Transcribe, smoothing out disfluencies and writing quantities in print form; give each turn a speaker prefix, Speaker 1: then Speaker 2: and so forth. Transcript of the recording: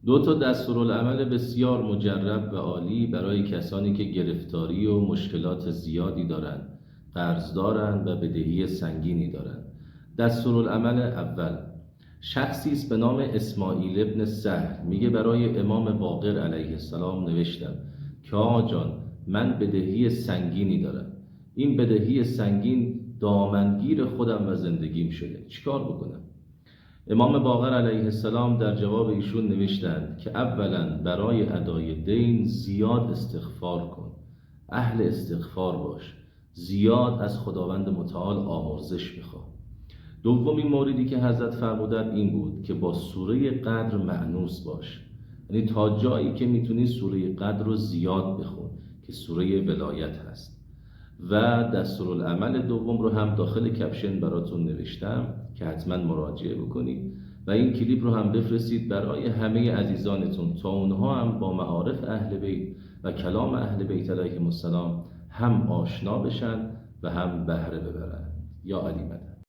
Speaker 1: دو تا دستورالعمل بسیار مجرب و عالی برای کسانی که گرفتاری و مشکلات زیادی دارند، قرض دارند و بدهی سنگینی دارند. دستورالعمل اول: شخصی است به نام اسماعیل ابن سهل میگه برای امام باقر علیه السلام نوشتم که آقا جان من بدهی سنگینی دارم، این بدهی سنگین دامنگیر خودم و زندگیم شده، چیکار بکنم؟ امام باقر علیه السلام در جواب ایشون نوشتند که اولا برای ادای دین زیاد استغفار کن، اهل استغفار باش، زیاد از خداوند متعال آمرزش بخواه. دومین موردی که حضرت فرمودند این بود که با سوره قدر مأنوس باش، یعنی تا جایی که میتونی سوره قدر رو زیاد بخون که سوره ولایت هست. و دستورالعمل دوم رو هم داخل کپشن براتون نوشتم که حتما مراجعه بکنید و این کلیپ رو هم بفرستید برای همه عزیزانتون تا اونها هم با معارف اهل بیت و کلام اهل بیت علیهم السلام هم آشنا بشن و هم بهره ببرن. یا علی مدد.